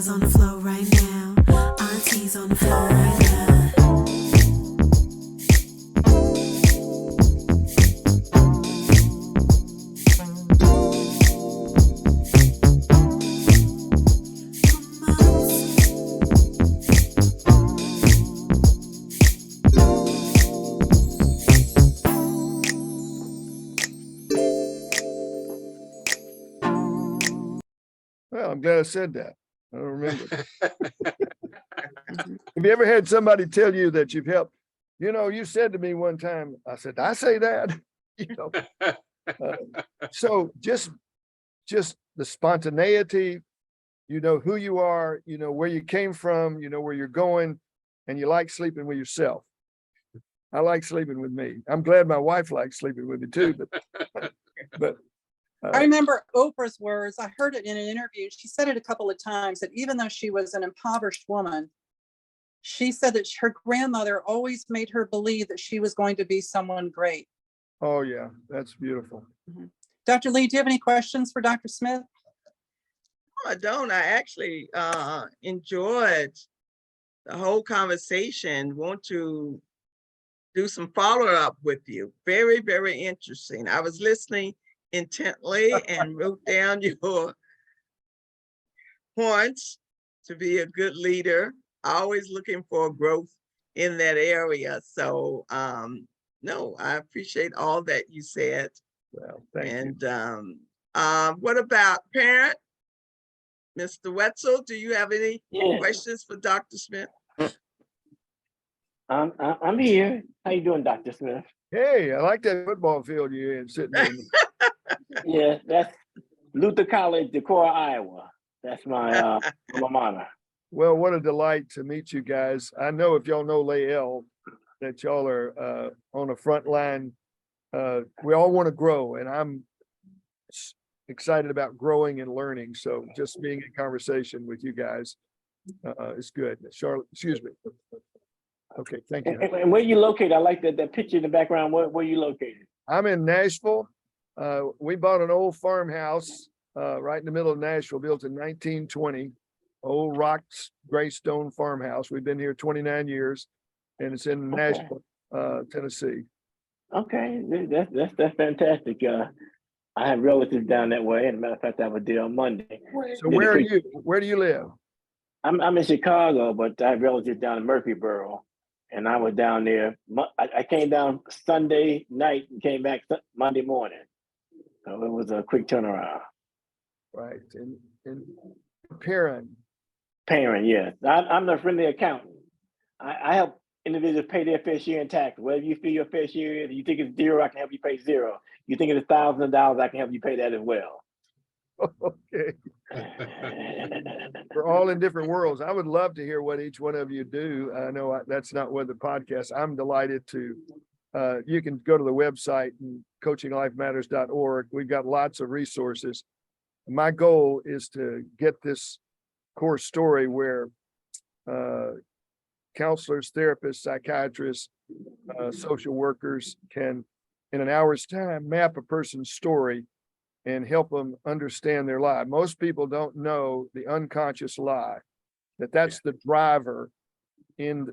Grandma's on the floor right now. Auntie's on the floor right now. Well, I'm glad I said that. I don't remember. Have you ever had somebody tell you that you've helped? You know, you said to me one time, I said, "Did I say that?" You know, so just the spontaneity, you know who you are, you know where you came from, you know where you're going, and you like sleeping with yourself. I like sleeping with me. I'm glad my wife likes sleeping with me too, but I remember Oprah's words. I heard it in an interview. She said it a couple of times that even though she was an impoverished woman, she said that her grandmother always made her believe that she was going to be someone great. oh yeah, that's beautiful. Dr. Lee, do you have any questions for Dr. Smith? I don't. I actually enjoyed the whole conversation. Want to do some follow-up with you. Very, very interesting. I was listening intently and wrote down your points to be a good leader. Always looking for growth in that area. So no, I appreciate all that you said. Well, thank you. And what about parent? Mr. Wetzel, do you have any questions for Dr. Smith? I'm here. How you doing, Dr. Smith? Hey, I like that football field you're in, sitting in. Yeah, that's Luther College, Decorah, Iowa. That's my alma mater. Well, what a delight to meet you guys. I know if y'all know Lael, that y'all are on the front line. We all want to grow, and I'm excited about growing and learning. So just being in conversation with you guys is good. Charlotte, excuse me. Okay, thank you. And where you located? I like that picture in the background. Where you located? I'm in Nashville. We bought an old farmhouse right in the middle of Nashville, built in 1920. Old rock gray stone farmhouse. We've been here 29 years, and it's in Nashville, Tennessee. Okay, that's fantastic. I have relatives down that way. And a matter of fact, I have a deal on Monday. So where are you? Where do you live? I'm in Chicago, but I have relatives down in Murfreesboro, and I was down there. I came down Sunday night and came back Monday morning. So it was a quick turnaround. Right, and Parent, yes. I'm the friendly accountant. I help individuals pay their fair share in tax. Whatever you feel your fair share is, you think it's zero, I can help you pay zero. You think it's $1,000, I can help you pay that as well. Okay. We're all in different worlds. I would love to hear what each one of you do. I know that's not what the podcast. I'm delighted to. You can go to the website and coachinglifematters.org. We've got lots of resources. My goal is to get this core story where counselors, therapists, psychiatrists, social workers can, in an hour's time, map a person's story and help them understand their lie. Most people don't know the unconscious lie, that's the driver in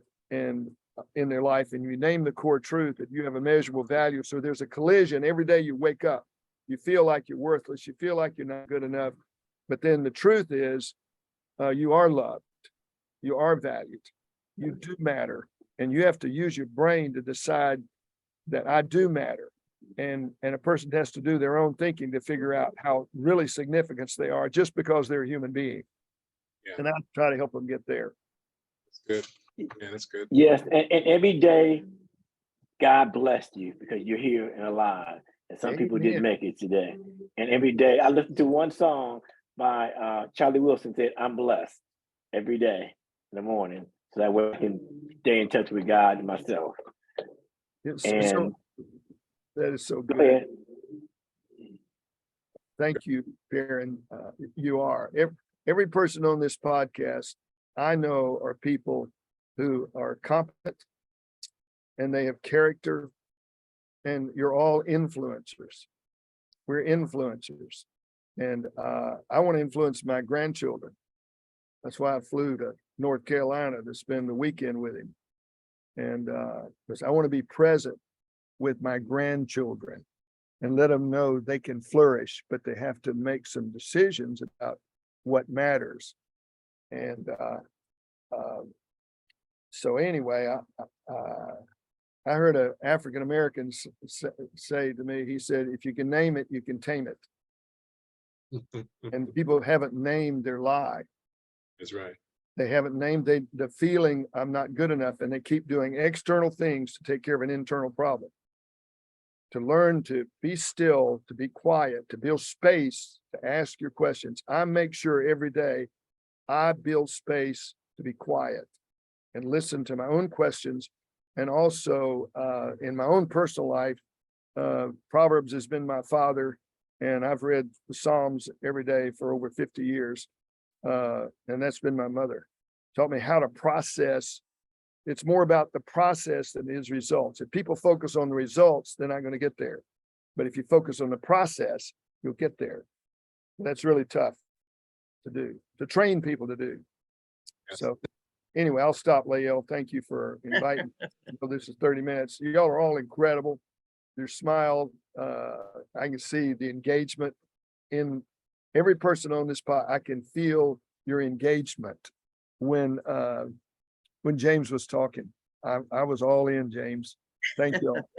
their life. And you name the core truth that you have a measurable value. So there's a collision every day you wake up. You feel like you're worthless. You feel like you're not good enough. But then the truth is, you are loved. You are valued. You do matter. And you have to use your brain to decide that I do matter. And a person has to do their own thinking to figure out how really significant they are just because they're a human being. Yeah. And I try to help them get there. That's good. Yeah, that's good. Yes, and every day, God blessed you because you're here and alive. And some people didn't make it today. And every day, I listen to one song by Charlie Wilson said, "I'm blessed," every day in the morning. So that way I can stay in touch with God and myself. That is so good. Thank you, Karen. You are. Every person on this podcast I know are people who are competent and they have character, and you're all influencers. We're influencers. And I want to influence my grandchildren. That's why I flew to North Carolina to spend the weekend with him. And because I want to be present with my grandchildren and let them know they can flourish, but they have to make some decisions about what matters. And so anyway, I heard an African American say to me, he said, if you can name it, you can tame it. And people haven't named their lie. That's right. They haven't named the feeling I'm not good enough, and they keep doing external things to take care of an internal problem. To learn to be still, to be quiet, to build space, to ask your questions. I make sure every day I build space to be quiet and listen to my own questions. And also in my own personal life, Proverbs has been my father, and I've read the Psalms every day for over 50 years. And that's been my mother. Taught me how to process. It's more about the process than it is results. If people focus on the results, they're not going to get there. But if you focus on the process, you'll get there. That's really tough to do, to train people to do. Yes. So anyway, I'll stop, Lael. Thank you for inviting. This is 30 minutes. Y'all are all incredible. Your smile, I can see the engagement in every person on this pod. I can feel your engagement when James was talking. I was all in, James. Thank you all.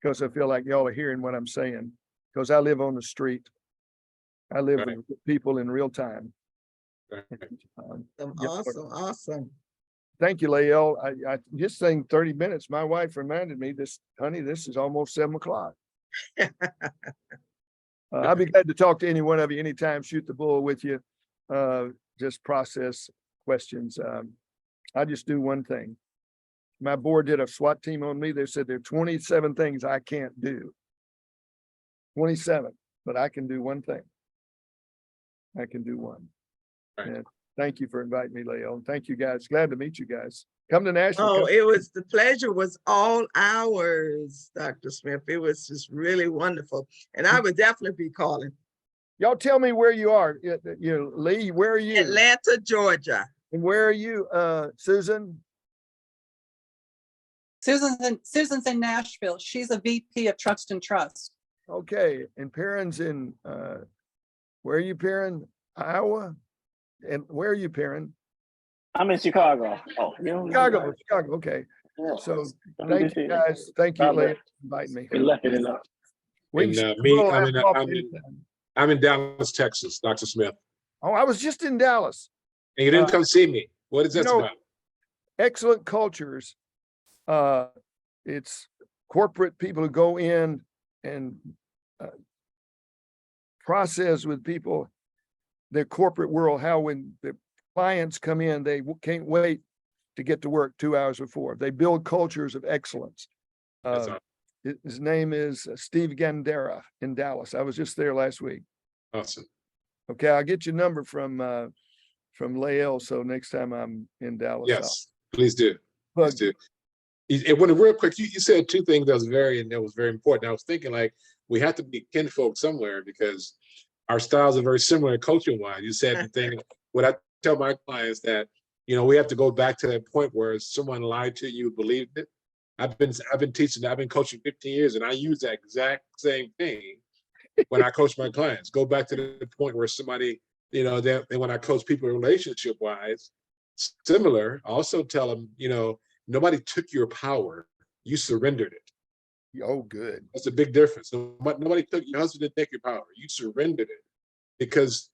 Because I feel like y'all are hearing what I'm saying. Because I live on the street. I live Right. with people in real time. Right. Yeah. Awesome. Thank you, Lael. I just saying 30 minutes. My wife reminded me this, honey, this is almost 7 o'clock. I'll be glad to talk to any one of you anytime, shoot the bull with you. Just process questions. I just do one thing. My board did a SWAT team on me. They said there are 27 things I can't do. 27, but I can do one thing. I can do one. Right. And thank you for inviting me, Lael. Thank you guys. Glad to meet you guys. Come to Nashville. Oh, Come. the pleasure was all ours, Dr. Smith. It was just really wonderful. And I would definitely be calling. Y'all tell me where you are. Lee, where are you? Atlanta, Georgia. And where are you, Susan? Susan's in Nashville. She's a VP of Trust and Trust. Okay, and Perrin's in, where are you, Perrin? Iowa? And where are you, Perrin? I'm in Chicago. Oh, you know, Chicago, okay. yeah. So I'm thank just you here. guys. Thank you, God Lee, bless. for inviting me. Good luck, good luck. We And can me, roll I'm that in, off I'm in, anytime. I'm in Dallas, Texas, Dr. Smith. Oh, I was just in Dallas. And you didn't come see me. What is you this know, about? Excellent cultures. It's corporate people who go in and process with people, their corporate world, how when the clients come in, they can't wait to get to work 2 hours before. They build cultures of excellence. That's awesome. His name is Steve Gandera in Dallas. I was just there last week. Awesome. Okay, I'll get your number from Lael. So next time I'm in Dallas, Yes, please do. I'll Please do. It went real quick. You said two things that was very important. I was thinking like we have to be kinfolk somewhere because our styles are very similar coaching wise. You said the thing, what I tell my clients that, we have to go back to that point where someone lied to you, believed it. I've been teaching, I've been coaching 15 years and I use that exact same thing when I coach my clients. Go back to the point where somebody, then when I coach people relationship wise, similar, also tell them, nobody took your power, you surrendered it. Oh, good. That's a big difference. Nobody took your husband didn't take your power, you surrendered it. Because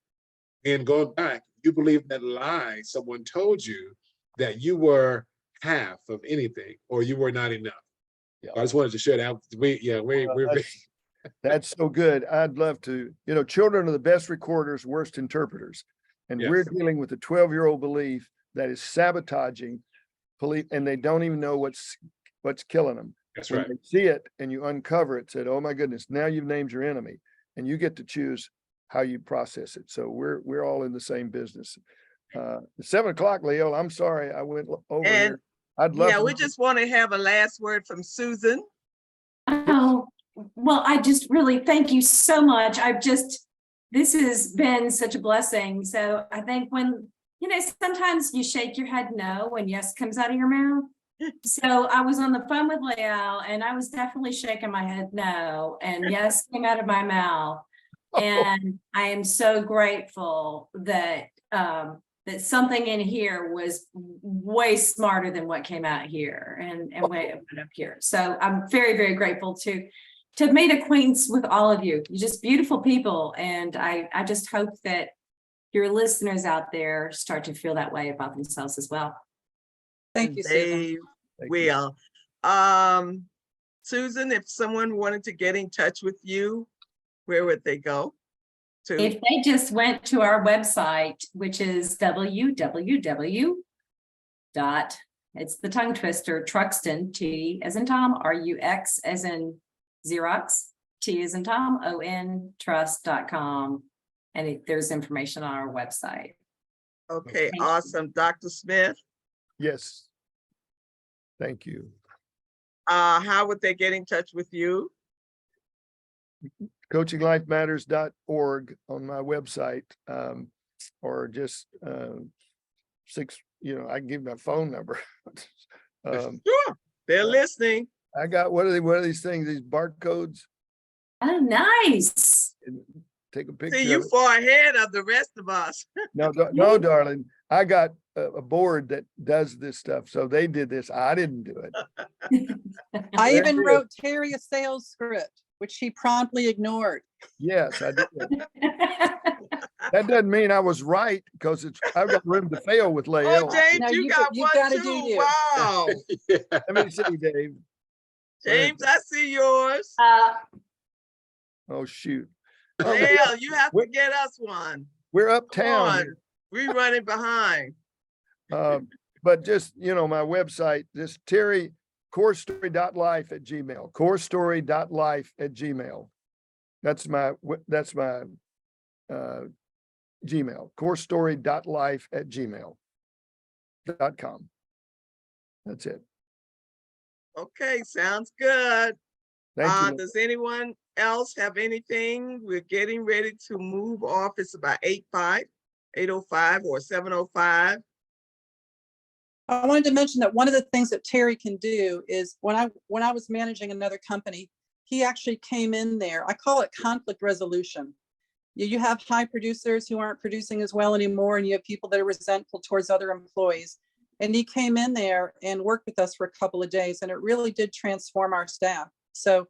in going back, you believe that lie someone told you that you were half of anything or you were not enough. Yeah. I just wanted to share that. That's so good. I'd love to, children are the best recorders, worst interpreters. And Yes. we're dealing with a 12-year-old belief that is sabotaging police, and they don't even know what's killing them. That's When right. they see it and you uncover it, said, oh my goodness, now you've named your enemy and you get to choose how you process it. So we're all in the same business. 7 o'clock, Leo, I'm sorry, I went over And here. I'd love to we just want to have a last word from Susan. Oh, well, I just really thank you so much. This has been such a blessing. So I think when you know, sometimes you shake your head no and yes comes out of your mouth. So I was on the phone with Leal and I was definitely shaking my head no and yes came out of my mouth. And I am so grateful that that something in here was way smarter than what came out here and way it went up here. So I'm very, very grateful to have made acquaintance with all of you. You're just beautiful people. And I just hope that your listeners out there start to feel that way about themselves as well. Thank you, Susan. They Thank you. will. Susan, if someone wanted to get in touch with you, where would they go? If they just went to our website, which is www. It's the tongue twister, Truxton, T as in Tom, RUX as in Xerox, T as in Tom, ON trust.com. And there's information on our website. Okay, Thank you. awesome. Dr. Smith, Yes. Thank you. how would they get in touch with you? coachinglifematters.org on my website, or just I can give my phone number. Sure, they're listening. I got what are these things, these barcodes? Oh, nice. Take a See, picture you of it. far ahead of the rest of us. No, darling, I got a board that does this stuff, so they did this. I didn't do it. I even did. wrote Terry a sales script, which she promptly ignored. Yes, I did. That doesn't mean I was right, because I've got room to fail with Oh, Lael. James, No, you you got you one gotta too. do you. Wow. Let me see, Dave. James, I see yours. Oh, shoot. Dale, you have to get us one. We're Come uptown on, here. we running behind. But just, my website, just Terry, corestory.life@gmail, corestory.life@gmail. That's my Gmail, corestory.life@gmail.com. That's it. Okay, sounds good. Thank you. Does anyone else have anything? We're getting ready to move off. It's about 8:05 or 7:05. I wanted to mention that one of the things that Terry can do is when I was managing another company, he actually came in there. I call it conflict resolution. You have high producers who aren't producing as well anymore, and you have people that are resentful towards other employees. And he came in there and worked with us for a couple of days, and it really did transform our staff. So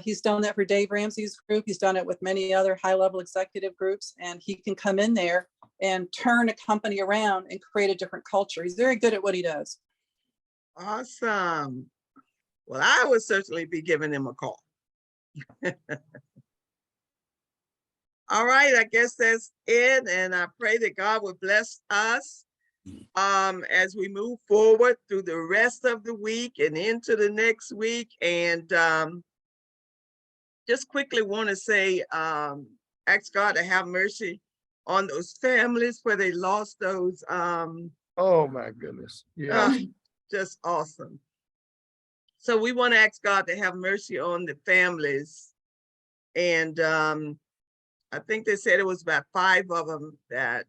he's done that for Dave Ramsey's group. He's done it with many other high-level executive groups, and he can come in there and turn a company around and create a different culture. He's very good at what he does. Awesome. Well, I would certainly be giving him a call. All right, I guess that's it. And I pray that God will bless us as we move forward through the rest of the week and into the next week. And just quickly want to say, ask God to have mercy on those families where they lost those. Oh, my goodness. Yeah. Just awesome. So we want to ask God to have mercy on the families. And I think they said it was about 5 of them that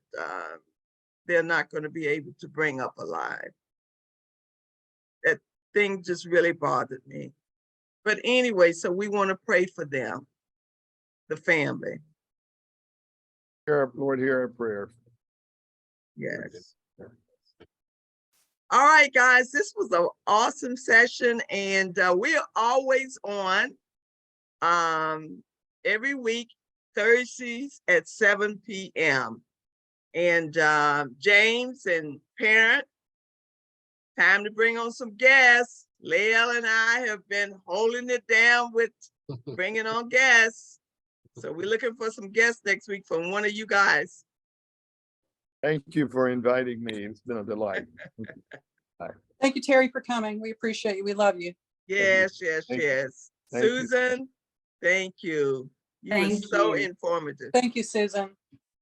they're not going to be able to bring up alive. That thing just really bothered me. But anyway, so we want to pray for them, the family. Lord, hear our prayer. Yes. All right, guys, this was an awesome session, and we're always on every week, Thursdays at 7 p.m. And James and Parent, time to bring on some guests. Lael and I have been holding it down with bringing on guests. So we're looking for some guests next week from one of you guys. Thank you for inviting me. It's been a delight. Thank you, Terry, for coming. We appreciate you. We love you. Yes, Thank you. yes. Thank you. Susan, thank you. You were Thank so you. informative. Thank you, Susan.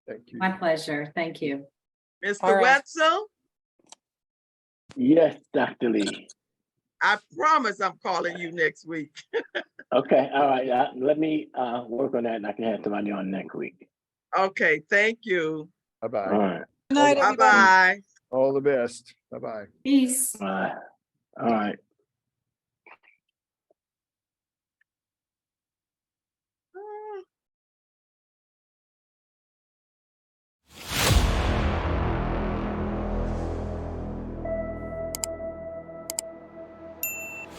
Thank you. My pleasure. Thank you. Mr. All right. Wetzel, Yes, Dr. Lee. I promise I'm calling you next week. Okay, all right. Let me work on that, and I can have somebody on next week. Okay, thank you. Bye-bye. All right. Good night, everybody. Bye-bye. All the best. Bye-bye. Peace. All right.